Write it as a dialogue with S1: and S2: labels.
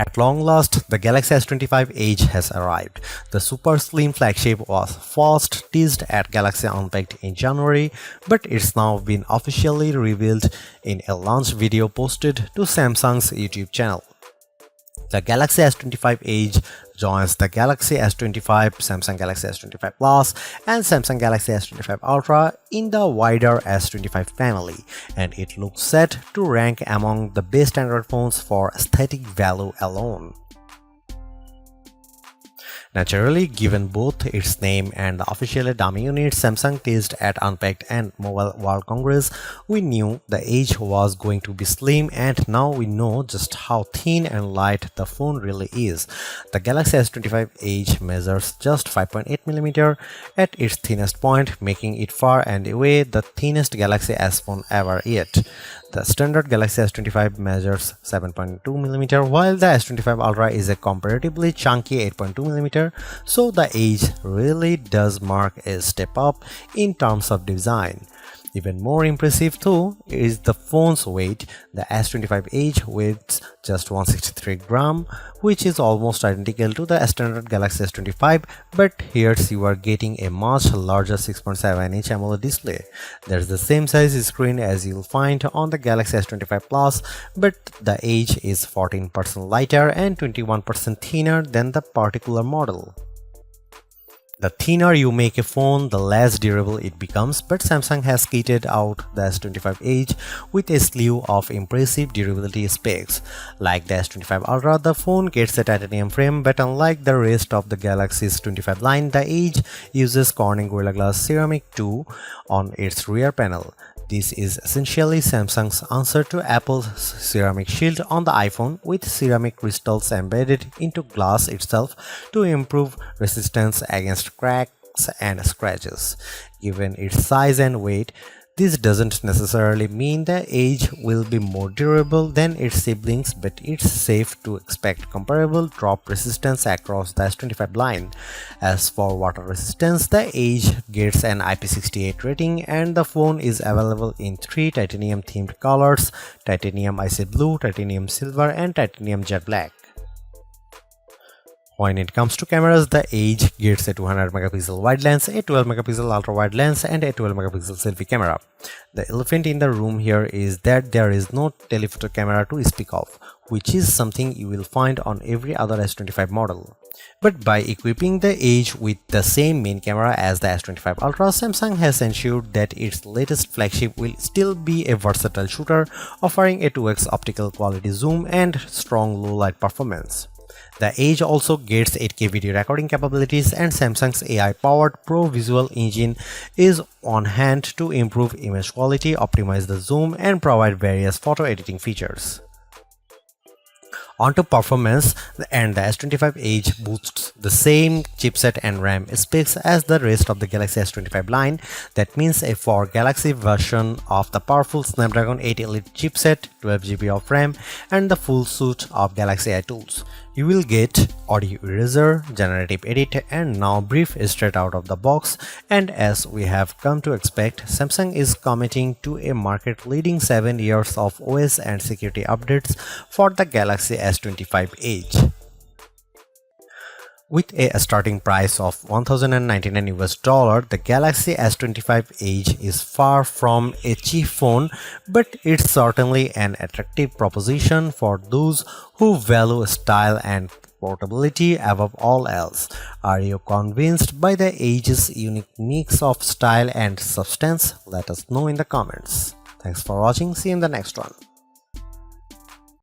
S1: At long last, the Galaxy S25 Edge has arrived. The super slim flagship was first teased at Galaxy Unpacked in January, but it's now been officially revealed in a launch video posted to Samsung's YouTube channel. The Galaxy S25 Edge joins the Galaxy S25, Samsung Galaxy S25 Plus, and Samsung Galaxy S25 Ultra in the wider S25 family, and it looks set to rank among the best Android phones for aesthetic value alone. Naturally, given both its name and the officially dummy unit Samsung teased at Unpacked and Mobile World Congress, we knew the Edge was going to be slim, and now we know just how thin and light the phone really is. The Galaxy S25 Edge measures just 5.8mm at its thinnest point, making it far and away the thinnest Galaxy S phone ever yet. The standard Galaxy S25 measures 7.2mm, while the S25 Ultra is a comparatively chunky 8.2mm, so the Edge really does mark a step up in terms of design. Even more impressive though is the phone's weight. The S25 Edge weighs just 163 grams, which is almost identical to the standard Galaxy S25, but here you are getting a much larger 6.7-inch AMOLED display. There's the same size screen as you'll find on the Galaxy S25 Plus, but the Edge is 14% lighter and 21% thinner than the particular model. The thinner you make a phone, the less durable it becomes, but Samsung has kitted out the S25 Edge with a slew of impressive durability specs. Like the S25 Ultra, the phone gets a titanium frame, but unlike the rest of the Galaxy's 25 line, the Edge uses Corning Gorilla Glass Ceramic 2 on its rear panel. This is essentially Samsung's answer to Apple's ceramic shield on the iPhone, with ceramic crystals embedded into glass itself to improve resistance against cracks and scratches. Given its size and weight, this doesn't necessarily mean the Edge will be more durable than its siblings, but it's safe to expect comparable drop resistance across the S25 line. As for water resistance, the Edge gets an IP68 rating, and the phone is available in 3 titanium themed colors: titanium icy blue, titanium silver, and titanium jet black. When it comes to cameras, the Edge gets a 200MP wide lens, a 12MP ultra wide lens, and a 12MP selfie camera. The elephant in the room here is that there is no telephoto camera to speak of, which is something you will find on every other S25 model. But by equipping the Edge with the same main camera as the S25 Ultra, Samsung has ensured that its latest flagship will still be a versatile shooter, offering a 2x optical quality zoom and strong low light performance. The Edge also gets 8K video recording capabilities, and Samsung's AI-powered Pro Visual Engine is on hand to improve image quality, optimize the zoom, and provide various photo editing features. Onto performance, and the S25 Edge boosts the same chipset and RAM specs as the rest of the Galaxy S25 line. That means a 4 Galaxy version of the powerful Snapdragon 8 Elite chipset, 12GB of RAM, and the full suite of Galaxy AI tools. You will get audio eraser, generative edit, and now brief straight out of the box. And as we have come to expect, Samsung is committing to a market-leading 7 years of OS and security updates for the Galaxy S25 Edge. With a starting price of $1,099, the Galaxy S25 Edge is far from a cheap phone, but it's certainly an attractive proposition for those who value style and portability above all else. Are you convinced by the Edge's unique mix of style and substance? Let us know in the comments. Thanks for watching. See you in the next one.